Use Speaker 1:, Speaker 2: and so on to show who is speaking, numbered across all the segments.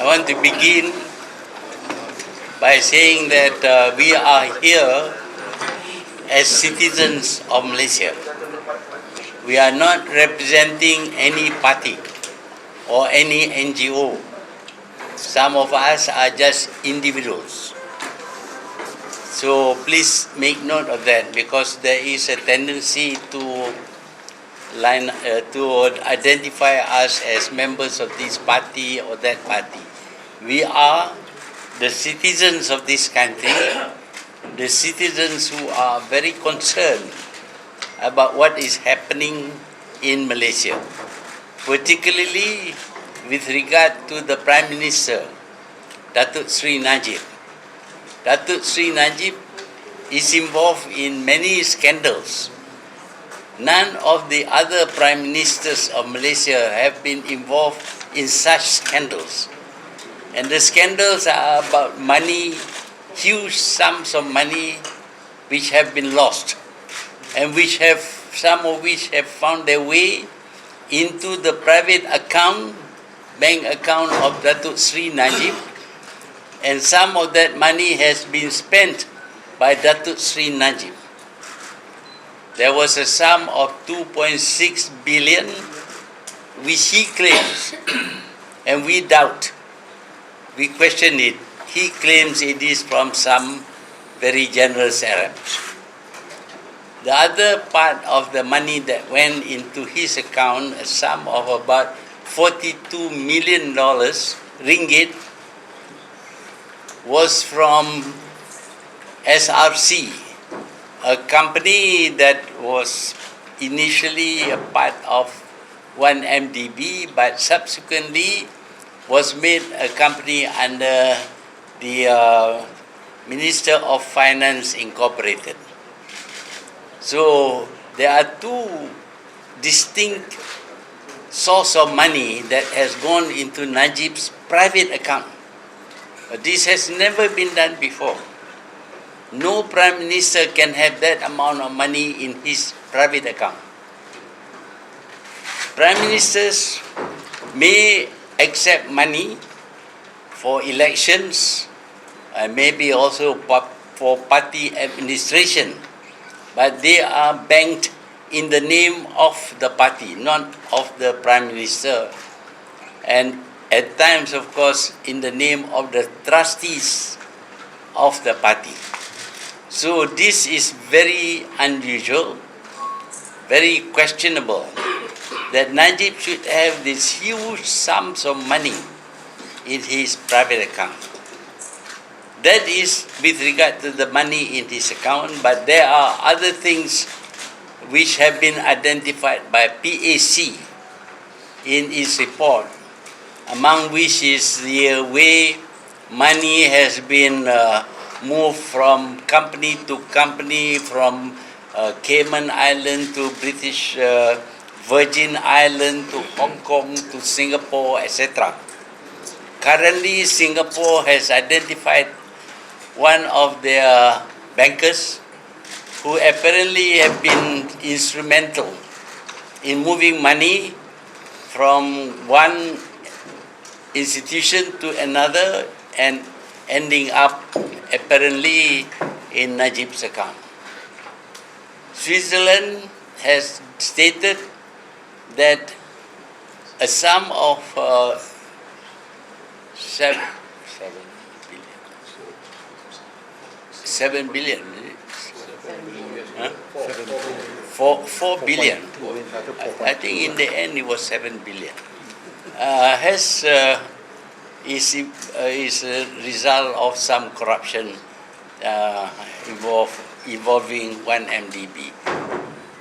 Speaker 1: I want to begin by saying that we are here as citizens of Malaysia. We are not representing any party or any NGO. Some of us are just individuals. So please make note of that, because there is a tendency to identify us as members of this party or that party. We are the citizens of this country, the citizens who are very concerned about what is happening in Malaysia, particularly with regard to the Prime Minister, Datuk Sri Najib. Datuk Sri Najib is involved in many scandals. None of the other Prime Ministers of Malaysia have been involved in such scandals. And the scandals are about money, huge sums of money which have been lost, and some of which have found their way into the private bank account of Datuk Sri Najib, and some of that money has been spent by Datuk Sri Najib. There was a sum of 2.6 billion which he claims, and we doubt. We question it. He claims it is from some very generous Arabs. The other part of the money that went into his account, a sum of about $42 million ringgit, was from SRC, a company that was initially a part of 1MDB, but subsequently was made a company under the Minister of Finance Incorporated. So there are two distinct sources of money that has gone into Najib's private account. But this has never been done before. No Prime Minister can have that amount of money in his private account. Prime Ministers may accept money for elections, and maybe also for party administration, but they are banked in the name of the party, not of the Prime Minister, and at times, of course, in the name of the trustees of the party. So this is very unusual, very questionable, that Najib should have these huge sums of money in his private account. That is with regard to the money in his account, but there are other things which have been identified by PAC in its report, among which is the way money has been moved from company to company, from Cayman Island to British Virgin Island to Hong Kong to Singapore, etc. Currently, Singapore has identified one of their bankers who apparently have been instrumental in moving money from one institution to another and ending up apparently in Najib's account. Switzerland has stated that a sum of 7 billion, huh? 4 billion. I think in the end it was 7 billion. Is a result of some corruption involving 1MDB.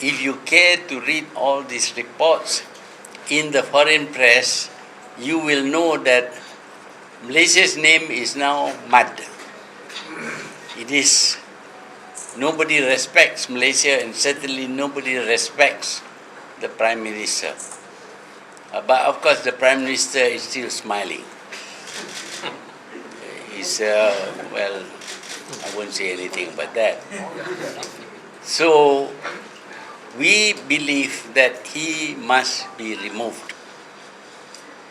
Speaker 1: If you care to read all these reports in the foreign press, you will know that Malaysia's name is now mud. It is, nobody respects Malaysia, and certainly nobody respects the Prime Minister. But of course the Prime Minister is still smiling. He's, well, I won't say anything about that. So we believe that he must be removed.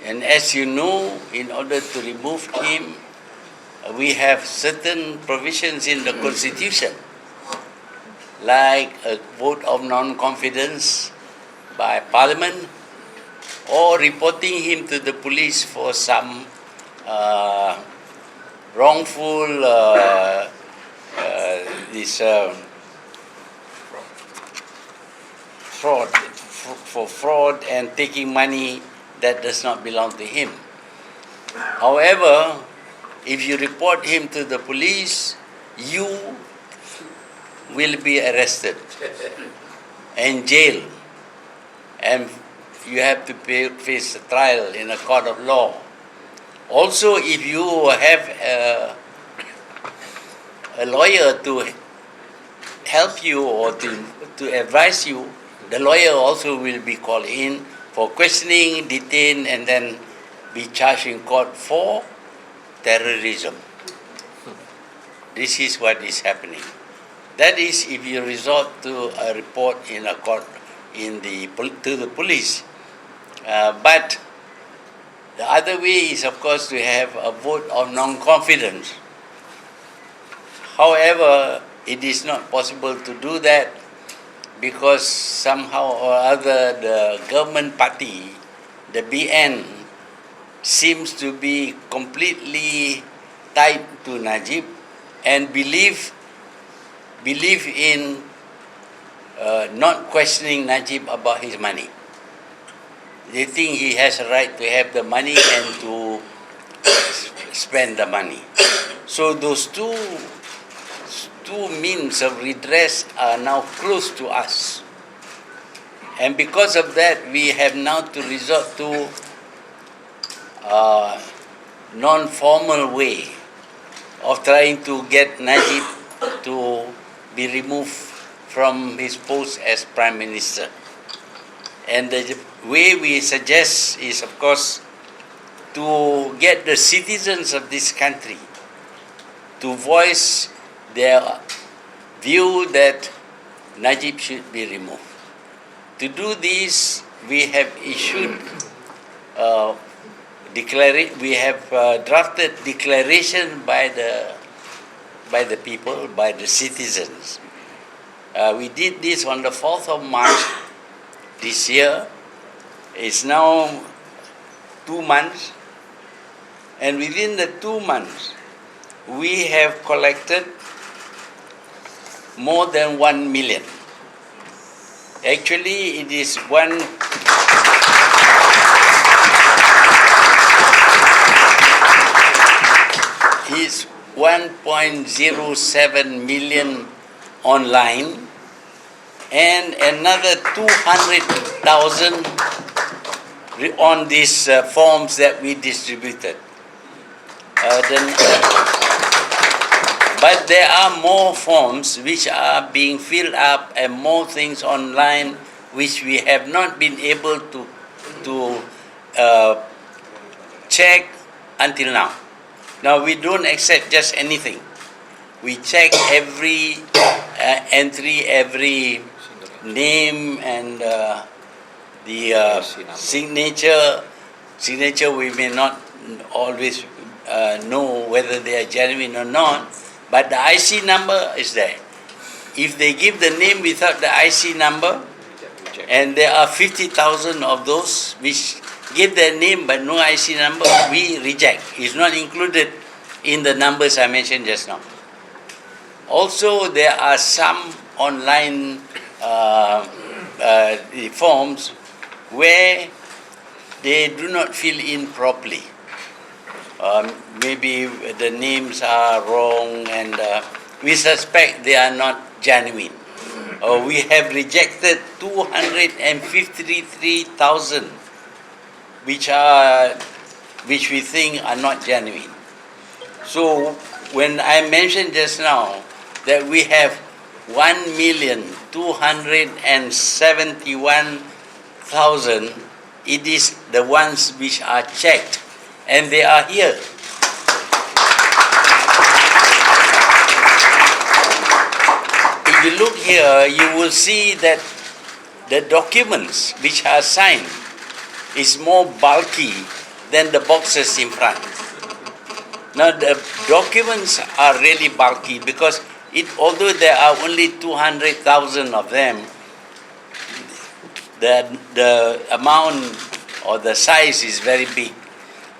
Speaker 1: And as you know, in order to remove him, we have certain provisions in the Constitution, like a vote of non-confidence by Parliament, or reporting him to the police for some wrongful fraud, for fraud and taking money that does not belong to him. However, if you report him to the police, you will be arrested and jailed, and you have to face a trial in a court of law. Also, if you have a lawyer to help you or to advise you, the lawyer also will be called in for questioning, detained, and then be charged in court for terrorism. This is what is happening. That is, if you resort to a report in a court to the police. But the other way is, of course, to have a vote of non-confidence. However, it is not possible to do that because somehow or other the government party, the BN, seems to be completely tied to Najib and believe in not questioning Najib about his money. They think he has a right to have the money and to spend the money. So those two means of redress are now close to us. And because of that, we have now to resort to a non-formal way of trying to get Najib to be removed from his post as Prime Minister. And the way we suggest is, of course, to get the citizens of this country to voice their view that Najib should be removed. To do this, we have issued we have drafted declaration by the people, by the citizens. We did this on the 4th of March this year. It's now 2 months, and within the 2 months, we have collected more than 1 million. Actually, it is 1.07 million online, and another 200,000 on these forms that we distributed. But there are more forms which are being filled up and more things online which we have not been able to check until now. Now, we don't accept just anything. We check every entry, every name, and the signature. We may not always know whether they are genuine or not, but the IC number is there. If they give the name without the IC number, and there are 50,000 of those which give their name but no IC number, we reject. It's not included in the numbers I mentioned just now. Also, there are some online forms where they do not fill in properly. Maybe the names are wrong, and we suspect they are not genuine. We have rejected 253,000 which we think are not genuine. So when I mentioned just now that we have 1,271,000, it is the ones which are checked, and they are here. If you look here, you will see that the documents which are signed is more bulky than the boxes in front. Now the documents are really bulky because although there are only 200,000 of them, the amount or the size is very big.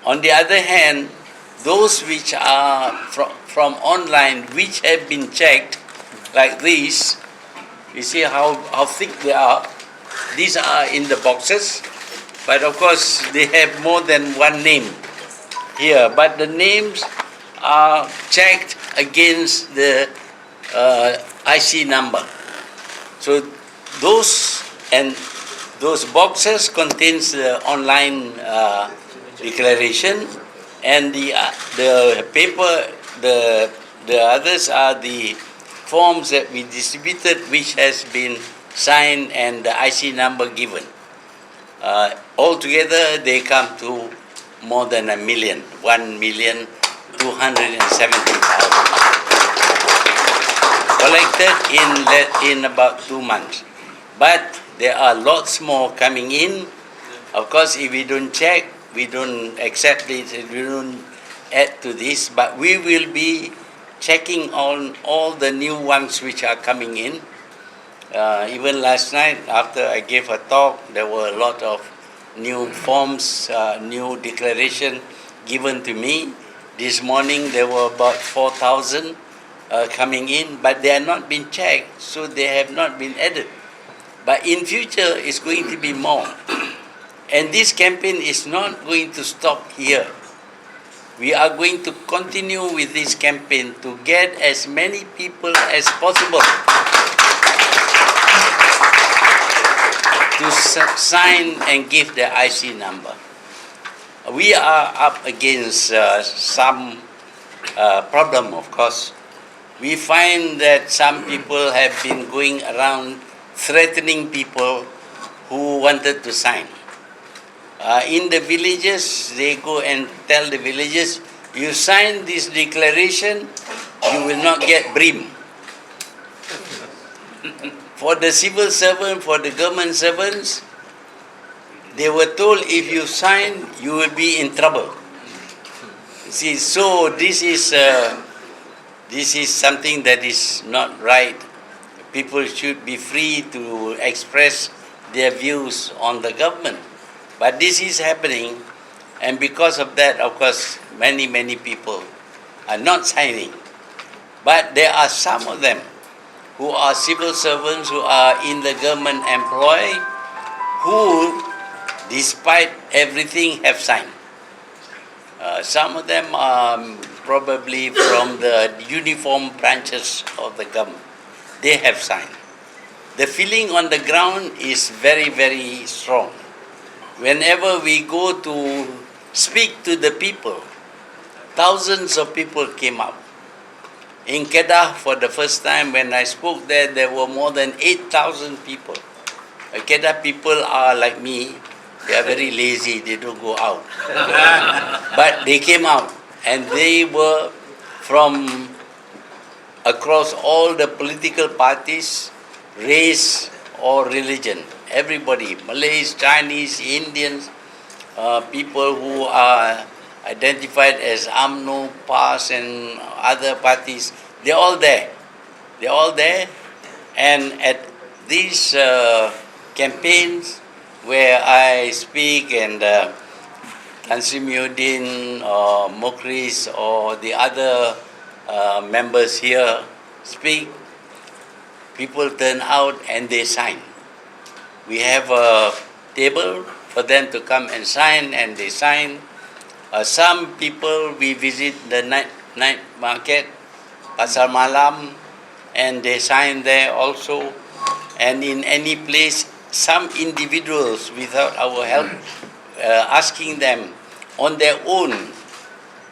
Speaker 1: On the other hand, those which are from online, which have been checked, like these, you see how thick they are. These are in the boxes, but of course they have more than one name here. But the names are checked against the IC number. So those boxes contains the online declaration, and the paper, the others are the forms that we distributed, which has been signed and the IC number given. Altogether, they come to more than 1,270,000 collected in about 2 months. But there are lots more coming in. Of course, if we don't check, we don't accept it, we don't add to this, but we will be checking on all the new ones which are coming in. Even last night, after I gave a talk, there were a lot of new forms, new declaration given to me. This morning, there were about 4,000 coming in, but they are not been checked, so they have not been added. But in future, it's going to be more. And this campaign is not going to stop here. We are going to continue with this campaign to get as many people as possible to sign and give their IC number. We are up against some problem, of course. We find that some people have been going around threatening people who wanted to sign. In the villages, they go and tell the villagers, you sign this declaration, you will not get brim. For the civil servant, for the government servants, they were told if you sign, you will be in trouble. See, so this is something that is not right. People should be free to express their views on the government. But this is happening, and because of that, of course, many people are not signing. But there are some of them who are civil servants, who are in the government employ, who, despite everything, have signed. Some of them are probably from the uniform branches of the government. They have signed. The feeling on the ground is very, very strong. Whenever we go to speak to the people, thousands of people came up. In Kedah, for the first time when I spoke there were more than 8,000 people. Kedah people are like me. They are very lazy. They don't go out. But they came out, and they were from across all the political parties, race or religion. Everybody, Malays, Chinese, Indians, people who are identified as UMNO, PAS and other parties, they're all there. They're all there. And at these campaigns where I speak and Tansimuddin or Mokris or the other members here speak, people turn out and they sign. We have a table for them to come and sign, and they sign. Some people, we visit the night market, Pasar Malam, and they sign there also. And in any place, some individuals, without our help, asking them on their own,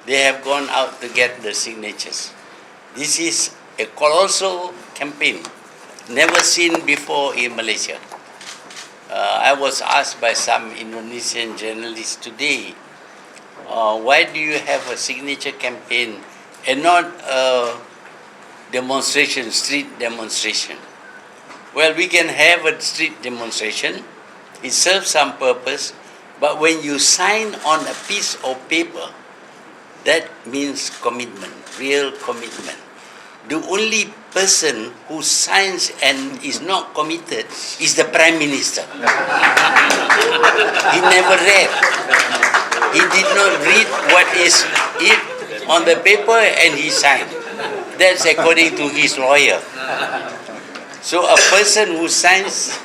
Speaker 1: they have gone out to get the signatures. This is a colossal campaign, never seen before in Malaysia. I was asked by some Indonesian journalists today, why do you have a signature campaign and not a demonstration, street demonstration? Well, we can have a street demonstration. It serves some purpose, But when you sign on a piece of paper, that means commitment, real commitment. The only person who signs and is not committed is the Prime Minister. He never read. He did not read what is it on the paper and he signed. That's according to his lawyer. So a person who signs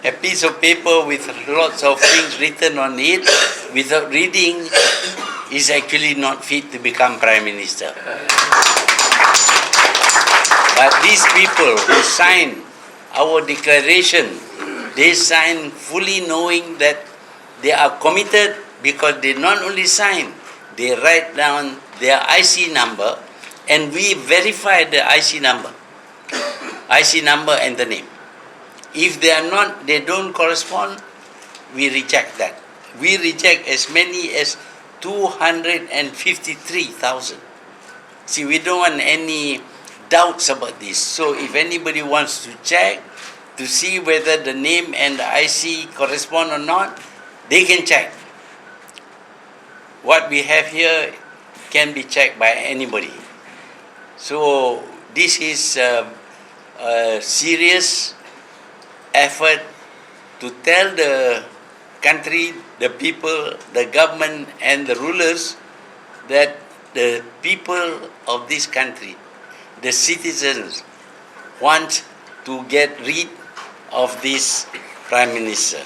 Speaker 1: a piece of paper with lots of things written on it without reading is actually not fit to become Prime Minister. But these people who sign our declaration, they sign fully knowing that they are committed, because they not only sign, they write down their IC number and we verify the IC number and the name. If they are not, they don't correspond, we reject that. We reject as many as 253,000. See, we don't want any doubts about this. So if anybody wants to check to see whether the name and the IC correspond or not, they can check. What we have here can be checked by anybody. So this is a serious effort to tell the country, the people, the government and the rulers that the people of this country, the citizens, want to get rid of this Prime Minister.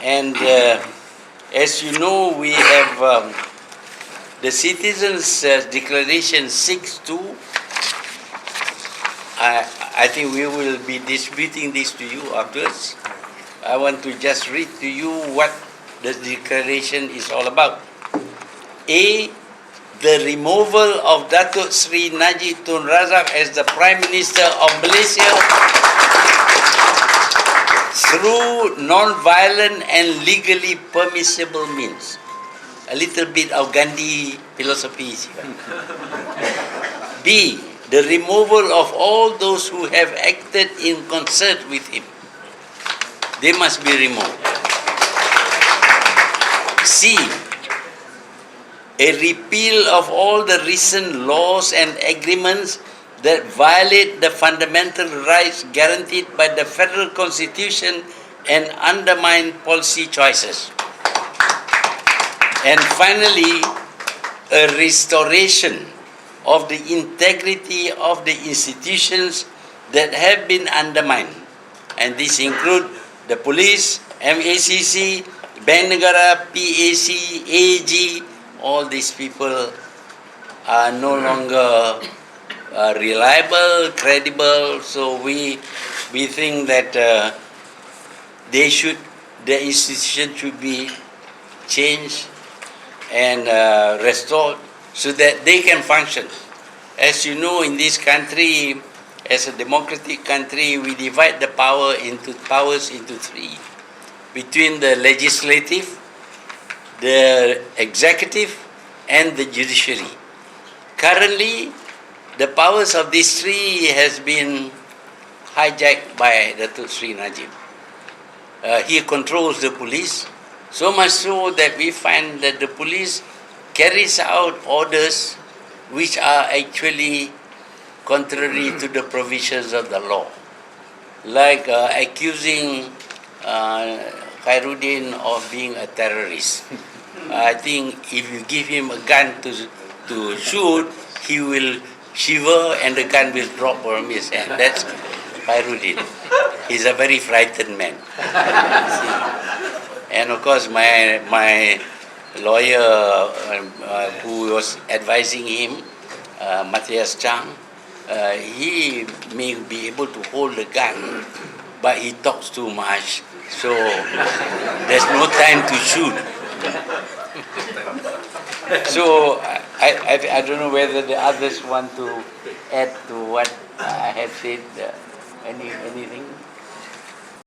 Speaker 1: And as you know, we have the Citizens' Declaration 6.2. I think we will be distributing this to you afterwards. I want to just read to you what the declaration is all about. A. The removal of Datuk Sri Najib Tun Razak as the Prime Minister of Malaysia through non-violent and legally permissible means. A little bit of Gandhi philosophy. B. The removal of all those who have acted in concert with him. They must be removed. C. A repeal of all the recent laws and agreements that violate the fundamental rights guaranteed by the Federal Constitution and undermine policy choices. And finally, a restoration of the integrity of the institutions that have been undermined. And this include the police, MACC, Bank Negara, PAC, AG. All these people are no longer reliable, credible. So we think that the institution should be changed and restored so that they can function. As you know, in this country, as a democratic country, we divide the powers into three: between the legislative, the executive, and the judiciary. Currently, the powers of these three has been hijacked by Datuk Sri Najib. He controls the police, so much so that we find that the police carries out orders which are actually contrary to the provisions of the law, like accusing Khairuddin of being a terrorist. I think if you give him a gun to shoot, he will shiver and the gun will drop from his hand. That's Khairuddin. He's a very frightened man. And of course, my lawyer who was advising him, Matthias Chang, he may be able to hold the gun, but he talks too much, so there's no time to shoot. So I don't know whether the others want to add to what I have said. Anything?